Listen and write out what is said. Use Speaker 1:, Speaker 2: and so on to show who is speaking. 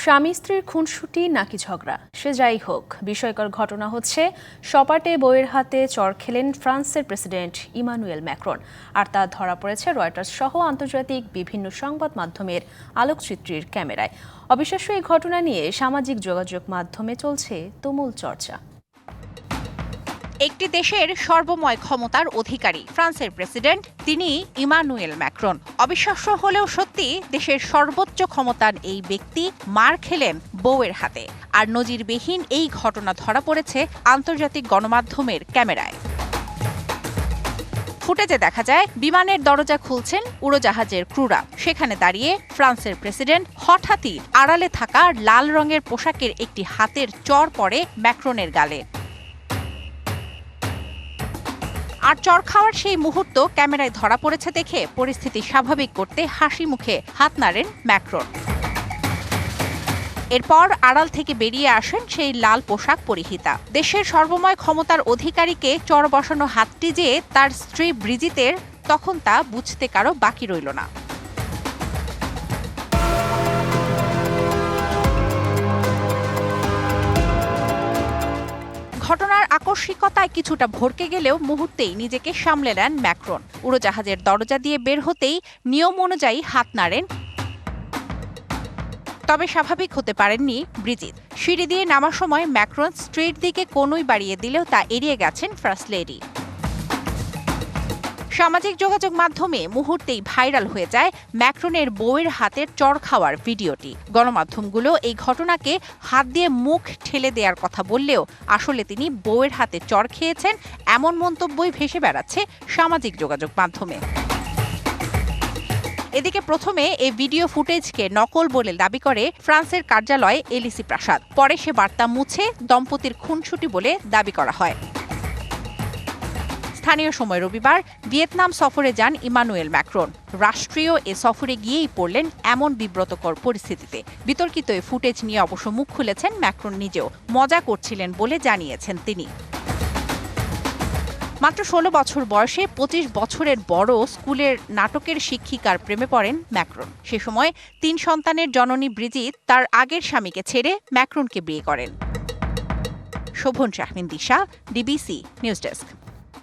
Speaker 1: স্বামী স্ত্রীর খুনসুটি নাকি ঝগড়া, সে যাই হোক, বিষয়কর ঘটনা হচ্ছে সপাটে বউয়ের হাতে চড় খেলেন ফ্রান্সের প্রেসিডেন্ট ইমানুয়েল ম্যাক্রন। আর তা ধরা পড়েছে রয়টার্স সহ আন্তর্জাতিক বিভিন্ন সংবাদ মাধ্যমের আলোকচিত্রীর ক্যামেরায়। অবিশ্বাস্য এই ঘটনা নিয়ে সামাজিক যোগাযোগ মাধ্যমে চলছে তুমুল চর্চা।
Speaker 2: একটি দেশের সর্বময় ক্ষমতার অধিকারী ফ্রান্সের প্রেসিডেন্ট তিনি ইমানুয়েল ম্যাক্রন। অবিশ্বাস্য হলেও সত্যি, দেশের সর্বোচ্চ ক্ষমতার এই ব্যক্তি মার খেলেন বউয়ের হাতে। আর নজিরবিহীন এই ঘটনা ধরা পড়েছে আন্তর্জাতিক গণমাধ্যমের ক্যামেরায়। ফুটেজে দেখা যায় বিমানের দরজা খুলছেন উড়োজাহাজের ক্রুরা। সেখানে দাঁড়িয়ে ফ্রান্সের প্রেসিডেন্ট হঠাৎই আড়ালে থাকা লাল রঙের পোশাকের একটি হাতের চড় পড়ে ম্যাক্রনের গালে। আর চড় খাওয়ার সেই মুহূর্ত ক্যামেরায় ধরা পড়েছে দেখে পরিস্থিতি স্বাভাবিক করতে হাসি মুখে হাত নাড়েন ম্যাক্রন। এরপর আড়াল থেকে বেরিয়ে আসেন সেই লাল পোশাক পরিহিতা। দেশের সর্বময় ক্ষমতার অধিকারীকে চড় বসানো হাতটি যে তার স্ত্রী ব্রিজিতের, তখন তা বুঝতে কারো বাকি রইল না। ঘটনার আকস্মিকতায় কিছুটা ভড়কে গেলেও মুহূর্তেই নিজেকে সামলে নেন ম্যাক্রন। উড়োজাহাজের দরজা দিয়ে বের হতেই নিয়ম অনুযায়ী হাত নাড়েন। তবে স্বাভাবিক হতে পারেননি ব্রিজিত। সিঁড়ি দিয়ে নামার সময় ম্যাক্রন স্ট্রিট দিকে কনুই বাড়িয়ে দিলেও তা এড়িয়ে গেছেন ফার্স্ট লেডি। সামাজিক যোগাযোগ মাধ্যমে মুহূর্তেই ভাইরাল হয়ে যায় ম্যাক্রনের বউয়ের হাতের চড় খাওয়ার ভিডিওটি। গণমাধ্যমগুলো এই ঘটনাকে হাত দিয়ে মুখ ঠেলে দেওয়ার কথা বললেও আসলে তিনি বউয়ের হাতে চড় খেয়েছেন এমন মন্তব্যই ভেসে বেড়াচ্ছে সামাজিক যোগাযোগ মাধ্যমে। এদিকে প্রথমে এই ভিডিও ফুটেজকে নকল বলে দাবি করে ফ্রান্সের কার্যালয় এলিসি প্রাসাদ। পরে সে বার্তা মুছে দম্পতির খুনসুটি বলে দাবি করা হয়। স্থানীয় সময় রবিবার ভিয়েতনাম সফরে যান ইমানুয়েল ম্যাক্রন। রাষ্ট্রীয় এ সফরে গিয়েই পড়লেন এমন বিব্রতকর পরিস্থিতিতে। বিতর্কিত এই ফুটেজ নিয়ে অবশ্য মুখ খুলেছেন ম্যাক্রন নিজেও। মজা করছিলেন বলে জানিয়েছেন তিনি। মাত্র ১৬ বছর বয়সে ২৫ বছরের বড় স্কুলের নাটকের শিক্ষিকার প্রেমে পড়েন ম্যাক্রন। সে সময় ৩ সন্তানের জননী ব্রিজিত তার আগের স্বামীকে ছেড়ে ম্যাক্রনকে বিয়ে করেন। শোভন শাহমিন দিশা, ডিবিসি নিউজ ডেস্ক।